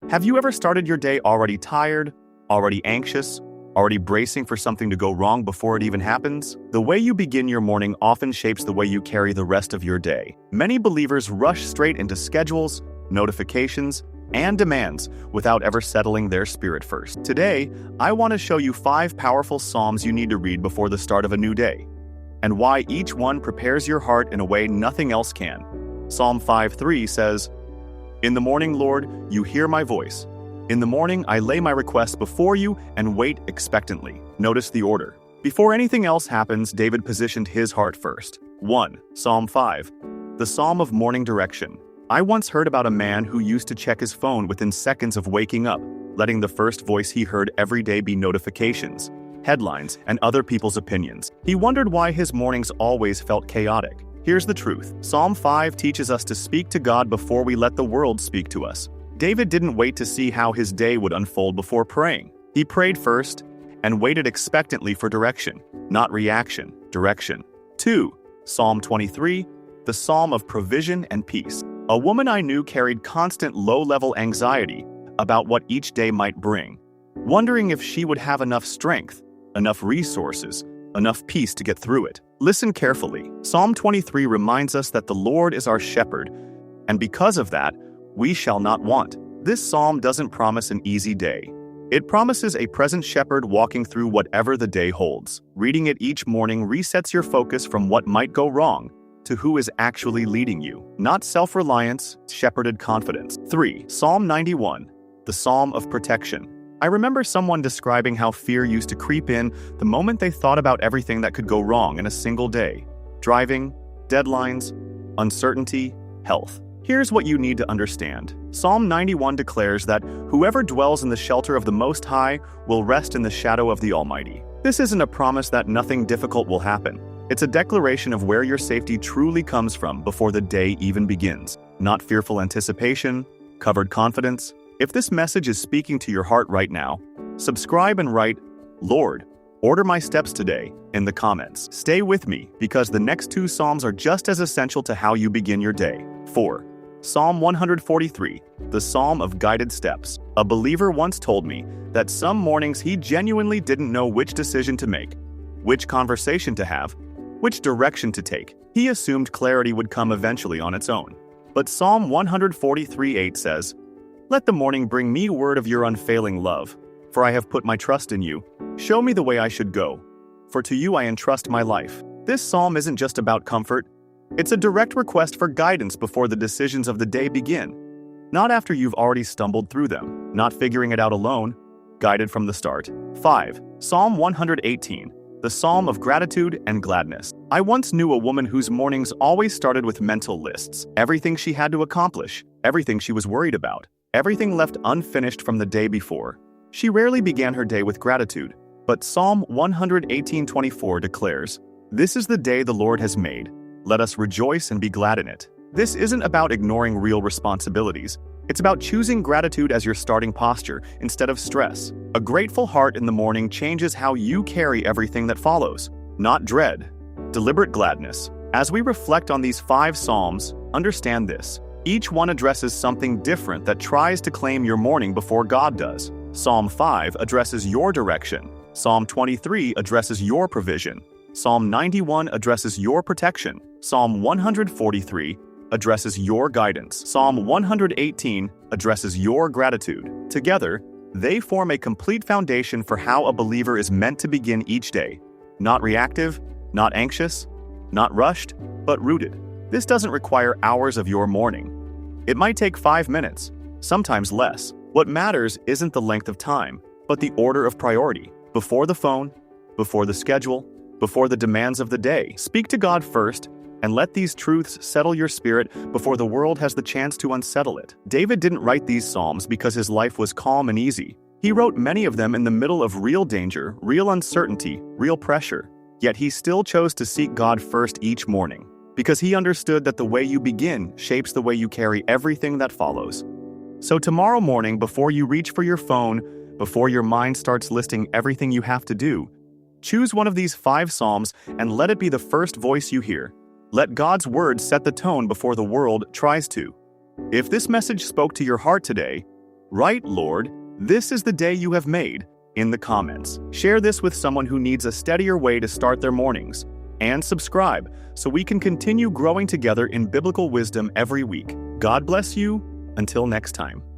Have you ever started your day already tired, already anxious, already bracing for something to go wrong before it even happens? The way you begin your morning often shapes the way you carry the rest of your day. Many believers rush straight into schedules, notifications, and demands without ever settling their spirit first. Today, I want to show you 5 powerful Psalms you need to read before the start of a new day, and why each one prepares your heart in a way nothing else can. Psalm 5:3 says, "In the morning, Lord, you hear my voice. In the morning, I lay my requests before you and wait expectantly." Notice the order. Before anything else happens, David positioned his heart first. 1. Psalm 5, the Psalm of Morning Direction. I once heard about a man who used to check his phone within seconds of waking up, letting the first voice he heard every day be notifications, headlines, and other people's opinions. He wondered why his mornings always felt chaotic. Here's the truth. Psalm 5 teaches us to speak to God before we let the world speak to us. David didn't wait to see how his day would unfold before praying. He prayed first and waited expectantly for direction, not reaction, direction. 2. Psalm 23, the Psalm of Provision and Peace. A woman I knew carried constant low-level anxiety about what each day might bring, wondering if she would have enough strength, enough resources, enough peace to get through it. Listen carefully. Psalm 23 reminds us that the Lord is our shepherd, and because of that, we shall not want. This psalm doesn't promise an easy day. It promises a present shepherd walking through whatever the day holds. Reading it each morning resets your focus from what might go wrong to who is actually leading you. Not self-reliance, shepherded confidence. 3. Psalm 91, the Psalm of Protection. I remember someone describing how fear used to creep in the moment they thought about everything that could go wrong in a single day. Driving, deadlines, uncertainty, health. Here's what you need to understand. Psalm 91 declares that whoever dwells in the shelter of the Most High will rest in the shadow of the Almighty. This isn't a promise that nothing difficult will happen. It's a declaration of where your safety truly comes from before the day even begins. Not fearful anticipation, covered confidence. If this message is speaking to your heart right now, subscribe and write, "Lord, order my steps today," in the comments. Stay with me, because the next 2 Psalms are just as essential to how you begin your day. 4. Psalm 143, the Psalm of Guided Steps. A believer once told me that some mornings he genuinely didn't know which decision to make, which conversation to have, which direction to take. He assumed clarity would come eventually on its own. But Psalm 143:8 says, "Let the morning bring me word of your unfailing love, for I have put my trust in you. Show me the way I should go, for to you I entrust my life." This psalm isn't just about comfort. It's a direct request for guidance before the decisions of the day begin. Not after you've already stumbled through them, not figuring it out alone, guided from the start. 5. Psalm 118, the Psalm of Gratitude and Gladness. I once knew a woman whose mornings always started with mental lists. Everything she had to accomplish, everything she was worried about, everything left unfinished from the day before. She rarely began her day with gratitude, but Psalm 118:24 declares, "This is the day the Lord has made. Let us rejoice and be glad in it." This isn't about ignoring real responsibilities. It's about choosing gratitude as your starting posture instead of stress. A grateful heart in the morning changes how you carry everything that follows. Not dread, deliberate gladness. As we reflect on these 5 Psalms, understand this. Each one addresses something different that tries to claim your morning before God does. Psalm 5 addresses your direction. Psalm 23 addresses your provision. Psalm 91 addresses your protection. Psalm 143 addresses your guidance. Psalm 118 addresses your gratitude. Together, they form a complete foundation for how a believer is meant to begin each day. Not reactive, not anxious, not rushed, but rooted. This doesn't require hours of your morning. It might take 5 minutes, sometimes less. What matters isn't the length of time, but the order of priority. Before the phone, before the schedule, before the demands of the day. Speak to God first, and let these truths settle your spirit before the world has the chance to unsettle it. David didn't write these psalms because his life was calm and easy. He wrote many of them in the middle of real danger, real uncertainty, real pressure. Yet he still chose to seek God first each morning, because he understood that the way you begin shapes the way you carry everything that follows. So tomorrow morning, before you reach for your phone, before your mind starts listing everything you have to do, choose one of these 5 Psalms and let it be the first voice you hear. Let God's word set the tone before the world tries to. If this message spoke to your heart today, Write, Lord, this is the day you have made, in the comments. Share this with someone who needs a steadier way to start their mornings. And subscribe so we can continue growing together in biblical wisdom every week. God bless you. Until next time.